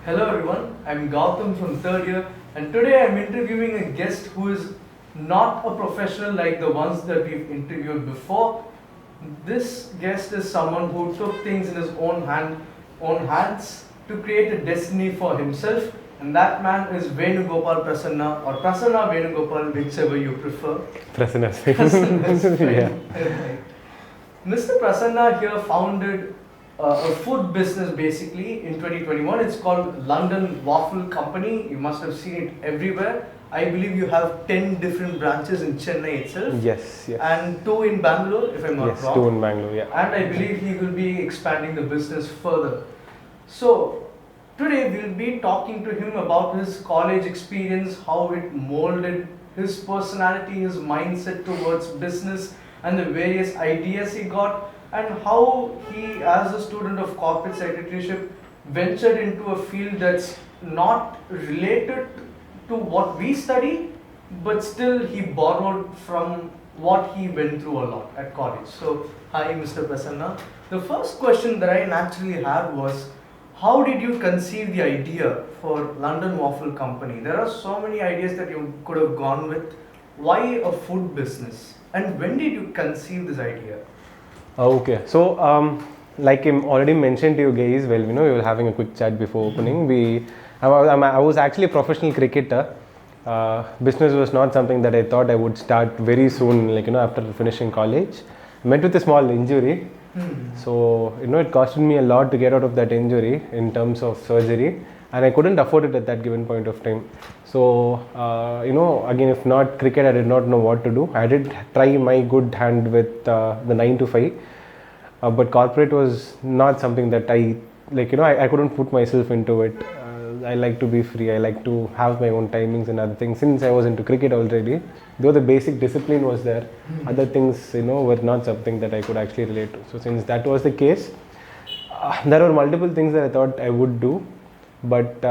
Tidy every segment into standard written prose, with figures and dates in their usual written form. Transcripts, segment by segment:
Hello everyone, I'm Gautam from third year, and today I'm interviewing a guest who is not a professional like the ones that we've interviewed before. This guest is someone who took things in his own hands to create a destiny for himself, and that man is Venugopal Prasanna or Prasanna Venugopal, whichever you prefer. Prasanna. Yeah. Mr. Prasanna here founded a food business basically in 2021. It's called London Waffle Company. You must have seen it everywhere. I believe you have 10 different branches in Chennai itself. Yes. And 2 in Bangalore, if I'm not Yes, wrong. 2 in Bangalore, yeah. And I believe he will be expanding the business further. So, today we'll be talking to him about his college experience, how it molded his personality, his mindset towards business, and the various ideas he got, and how he, as a student of corporate secretaryship, ventured into a field that's not related to what we study, but still he borrowed from what he went through a lot at college. So, hi Mr. Prasanna. The first question that I naturally had was, how did you conceive the idea for London Waffle Company? There are so many ideas that you could have gone with. Why a food business? And when did you conceive this idea? Okay, so like I already mentioned to you guys, well, we were having a quick chat before opening. I was actually a professional cricketer. Business was not something that I thought I would start very soon, like after finishing college. I met with a small injury. So it costed me a lot to get out of that injury in terms of surgery, and I couldn't afford it at that given point of time. So again, if not cricket, I did not know what to do. I did try my good hand with the 9 to 5, but corporate was not something that I like. I couldn't put myself into it. I like to be free. I like to have my own timings and other things. Since I was into cricket already, though the basic discipline was there, other things were not something that I could actually relate to. So since that was the case, there were multiple things that I thought I would do, but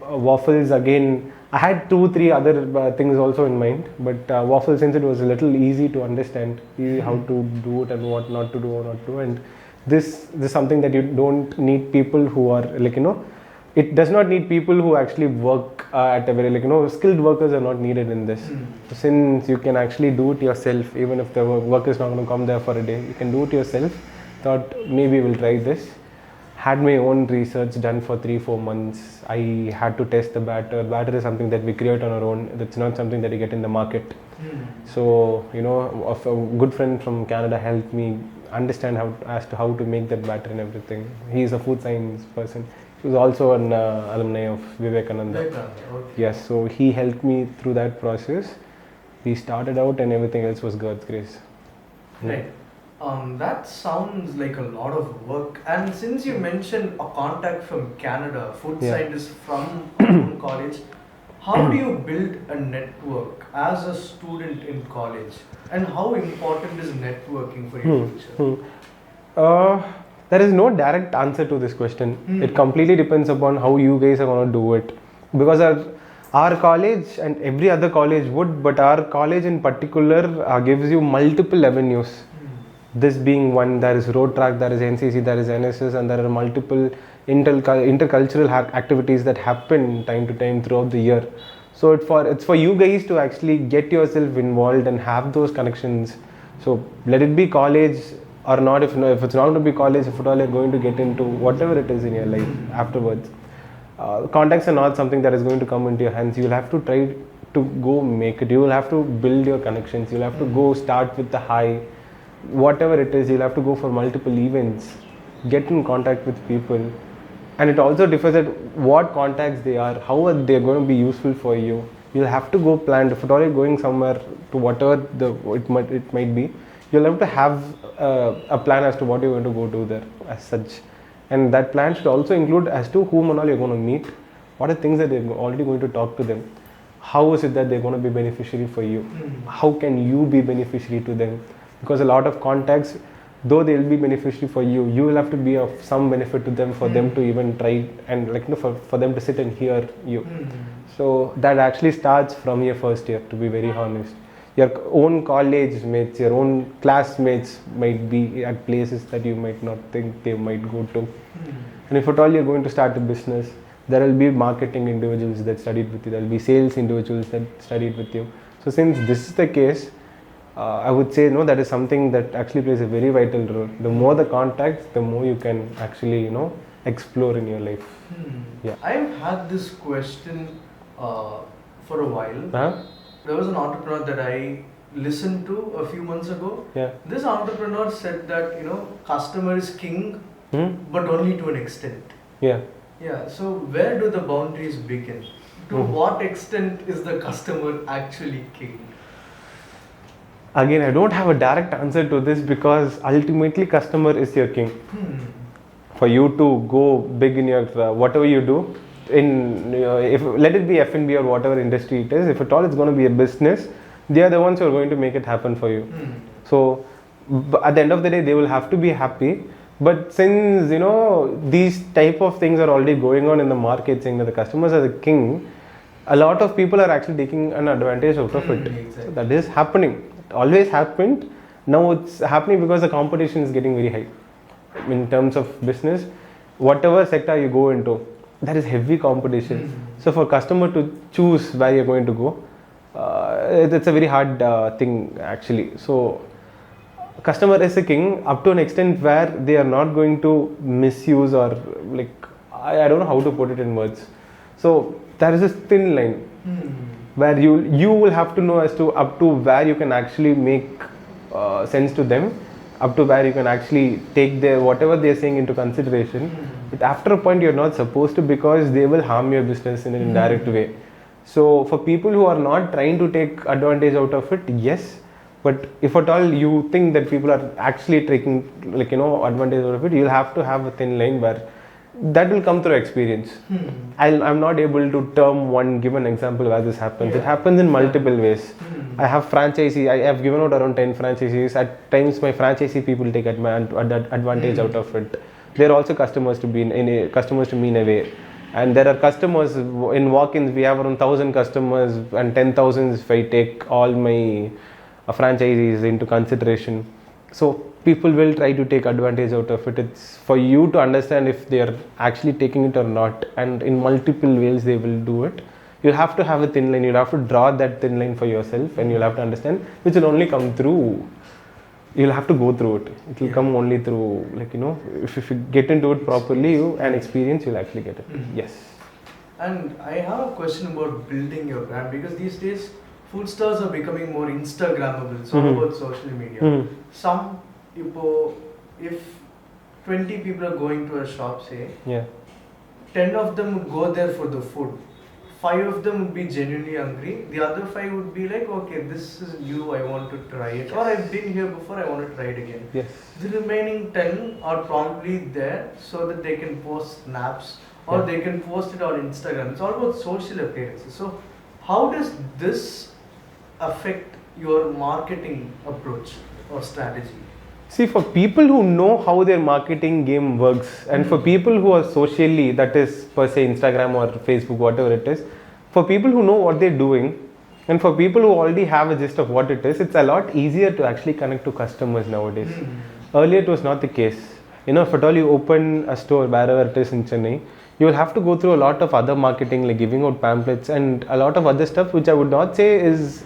waffles again. I had 2-3 other things also in mind, but waffles, since it was a little easy to understand, how to do it and what not to do or not to, and this is something that you don't need people who are like it does not need people who actually work at a very skilled workers are not needed in this. Since you can actually do it yourself, even if the work is not going to come there for a day, you can do it yourself. Thought maybe we'll try this. Had my own research done for 3-4 months. I had to test the batter. Batter is something that we create on our own. That's not something that you get in the market. So a good friend from Canada helped me understand how to make that batter and everything. He is a food science person. He was also an alumni of Vivekananda. Okay. Yes, so he helped me through that process. We started out and everything else was God's grace. Right. That sounds like a lot of work. And since you mentioned a contact from Canada, food scientist from our own college, how do you build a network as a student in college? And how important is networking for your future? There is no direct answer to this question. It completely depends upon how you guys are going to do it. Because our college and every other college would, but our college in particular gives you multiple avenues. This being one, there is road track, there is NCC, there is NSS, and there are multiple intercultural activities that happen time to time throughout the year. So it's for you guys to actually get yourself involved and have those connections. So let it be college or not. If it's not going to be college, if at all you're going to get into whatever it is in your life afterwards, contacts are not something that is going to come into your hands. You'll have to try to go make it. You will have to build your connections. You'll have to go start with the high. Whatever it is, you'll have to go for multiple events, get in contact with people, and it also differs at what contacts they are, how are they going to be useful for you. You'll have to go planned. If at all you're going somewhere to whatever it might be, you'll have to have a plan as to what you're going to go do there as such, and that plan should also include as to whom and all you're going to meet, what are things that they're already going to talk to them, how is it that they're going to be beneficiary for you, how can you be beneficiary to them. Because a lot of contacts, though they will be beneficiary for you, you will have to be of some benefit to them for them to even try and for them to sit and hear you. So that actually starts from your first year, to be very honest. Your own college mates, your own classmates might be at places that you might not think they might go to. And if at all you're going to start a business, There will be marketing individuals that studied with you. There will be sales individuals that studied with you. So since this is the case, I would say no, that is something that actually plays a very vital role. The more the contacts, the more you can actually explore in your life. Yeah. I've had this question for a while. Uh-huh. There was an entrepreneur that I listened to a few months ago. Yeah. This entrepreneur said that customer is king, but only to an extent. Yeah. Yeah. So where do the boundaries begin? To what extent is the customer actually king? Again, I don't have a direct answer to this because ultimately customer is your king. For you to go big in your whatever you do, if let it be F&B or whatever industry it is, if at all it's going to be a business, they are the ones who are going to make it happen for you. So at the end of the day, they will have to be happy. But since these type of things are already going on in the market, saying that the customers are the king, a lot of people are actually taking an advantage out of it. Exactly. So that is happening. It always happened. Now it's happening because the competition is getting very high. In terms of business, whatever sector you go into, there is heavy competition. So for customer to choose where you're going to go, it's a very hard thing actually. So customer is a king up to an extent where they are not going to misuse or I don't know how to put it in words. So there is a thin line where you will have to know as to up to where you can actually make sense to them, up to where you can actually take their whatever they're saying into consideration. But after a point, you're not supposed to, because they will harm your business in an indirect way. So for people who are not trying to take advantage out of it, yes. But if at all you think that people are actually taking advantage out of it, you'll have to have a thin line where that will come through experience. I'm not able to give an example where this happens. It happens in multiple ways. I have franchisee. I have given out around 10 franchisees. At times, my franchisee people take advantage out of it. They're also customers to me in a way. And there are customers in walk-ins. We have around 1,000 customers and 10,000 if I take all my franchisees into consideration. So people will try to take advantage out of it. It's for you to understand if they are actually taking it or not, and in multiple ways they will do it. You'll have to have a thin line. You'll have to draw that thin line for yourself, and you'll have to understand, which will only come through. You'll have to go through it. It will come only through, if you get into it properly, and experience, you'll actually get it. Yes. And I have a question about building your brand, because these days food stores are becoming more Instagrammable. It's all about social media. Some people, if 20 people are going to a shop, say, 10 of them would go there for the food. 5 of them would be genuinely hungry. The other 5 would be like, okay, this is new, I want to try it. Or I've been here before, I want to try it again. Yes. The remaining 10 are probably there so that they can post snaps or they can post it on Instagram. It's all about social appearances. So how does this affect your marketing approach or strategy? See, for people who know how their marketing game works, and for people who are socially, that is per se Instagram or Facebook, whatever it is, for people who know what they're doing, and for people who already have a gist of what it is, it's a lot easier to actually connect to customers nowadays. Earlier it was not the case. If at all you open a store wherever it is in Chennai, you will have to go through a lot of other marketing, like giving out pamphlets and a lot of other stuff, which I would not say is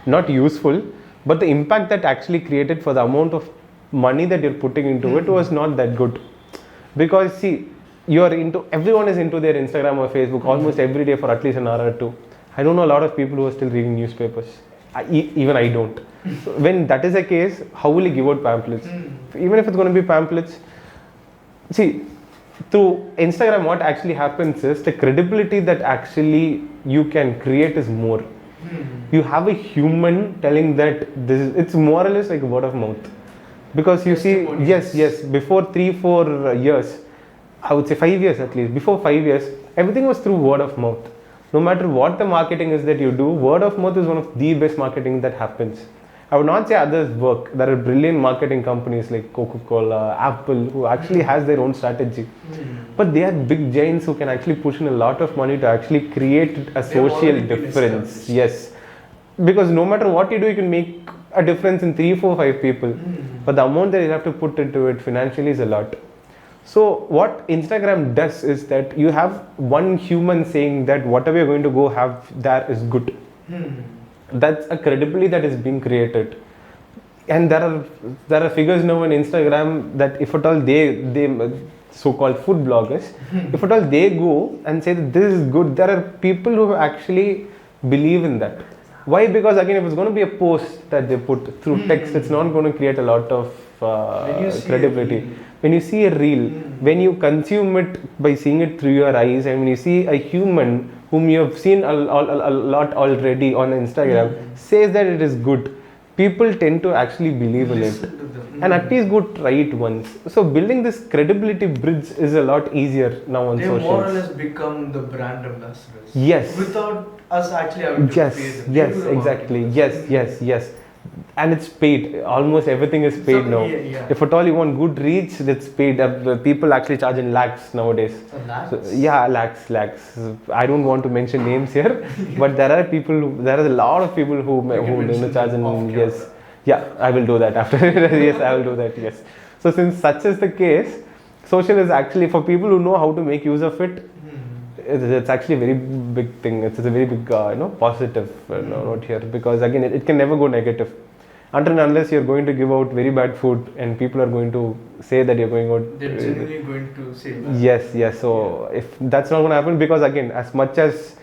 not useful, but the impact that actually created for the amount of money that you're putting into it was not that good. Because see, everyone is into their Instagram or Facebook almost every day for at least an hour or two. I don't know a lot of people who are still reading newspapers. Even I don't. So when that is the case, how will you give out pamphlets? Even if it's going to be pamphlets, see, through Instagram what actually happens is the credibility that actually you can create is more. You have a human telling that it's more or less like a word of mouth. Because you see, yes, before 3-4 years, I would say 5 years at least, before 5 years, everything was through word of mouth. No matter what the marketing is that you do, word of mouth is one of the best marketing that happens. I would not say others work. There are brilliant marketing companies like Coca-Cola, Apple, who actually has their own strategy. But they are big giants who can actually push in a lot of money to actually create a social difference. Yes. Because no matter what you do, you can make a difference in 3, 4, 5 people. But the amount that you have to put into it financially is a lot. So what Instagram does is that you have one human saying that whatever you're going to go have there is good. That's a credibility that is being created. And there are figures now on Instagram that if at all they so-called food bloggers, if at all they go and say that this is good, there are people who actually believe in that. Why? Because again, if it's going to be a post that they put through text, it's not going to create a lot of credibility. When you see a reel, when you consume it by seeing it through your eyes, and when you see a human whom you have seen a lot already on Instagram says that it is good, people tend to actually believe in it. And at least go try it once. So building this credibility bridge is a lot easier now on They socials. more or less become the brand ambassadors. Yes. Without us actually having to Yes, pay them. yes, They do the exactly. marketing. Yes. And it's paid. Almost everything is paid So, now. yeah. If at all you want good reach, that's paid. People actually charge in lakhs nowadays. So lakhs? So, yeah, lakhs. I don't want to mention names here, but there are a lot of people who mention charge them off in, camera. yes. Yeah, I will do that after. Yes, I will do that, yes. So since such is the case, social is actually for people who know how to make use of it. It's actually a very big thing. It's a very big, positive note here, because again, it can never go negative. Until and unless you're going to give out very bad food and people are going to say that you're going out. They're genuinely going to say that. Yes. So if that's not going to happen, because again, as much as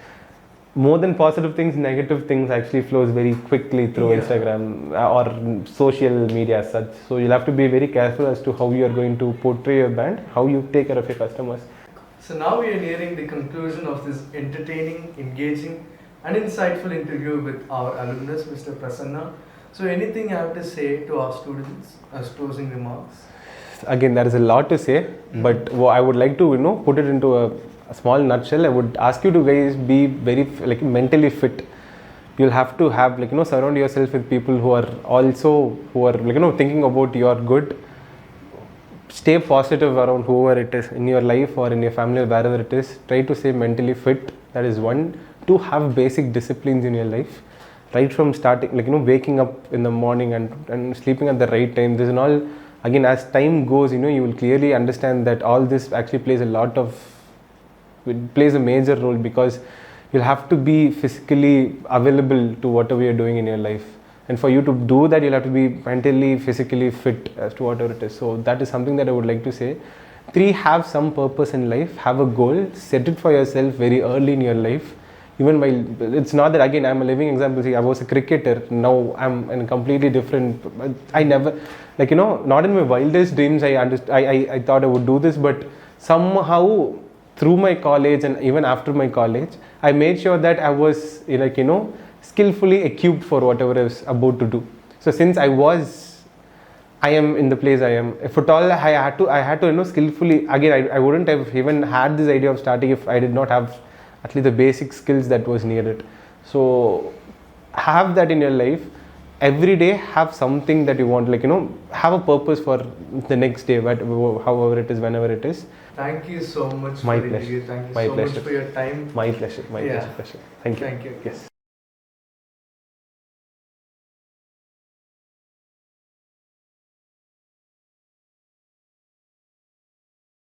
more than positive things, negative things actually flows very quickly through Instagram or social media as such. So you'll have to be very careful as to how you are going to portray your brand, how you take care of your customers. So now we are nearing the conclusion of this entertaining, engaging and insightful interview with our alumnus, Mr. Prasanna. So anything you have to say to our students as closing remarks? Again, there is a lot to say, but I would like to put it into a small nutshell. I would ask you to guys be very mentally fit. You'll have to have surround yourself with people who are thinking about your good. Stay positive around whoever it is in your life or in your family or wherever it is. Try to stay mentally fit. That is one. To have basic disciplines in your life. Right from starting, waking up in the morning and sleeping at the right time. This is all, again, as time goes, you will clearly understand that all this actually plays a major role, because you'll have to be physically available to whatever you're doing in your life. And for you to do that, you'll have to be mentally, physically fit as to whatever it is. So that is something that I would like to say. 3, have some purpose in life, have a goal, set it for yourself very early in your life. Even while it's not that, again, I'm a living example. See, I was a cricketer. Now I'm in a completely different. I never, not in my wildest dreams. I thought I would do this, but somehow through my college and even after my college, I made sure that I was skillfully equipped for whatever I was about to do. So since I am in the place I am. If at all I had to skillfully. Again, I wouldn't have even had this idea of starting if I did not have at least the basic skills that was needed. So have that in your life. Every day have something that you want, have a purpose for the next day, however it is, whenever it is. Thank you so much My for the pleasure. interview. Thank you My so pleasure. much for your time. My pleasure. Thank you. Thank you. Yes.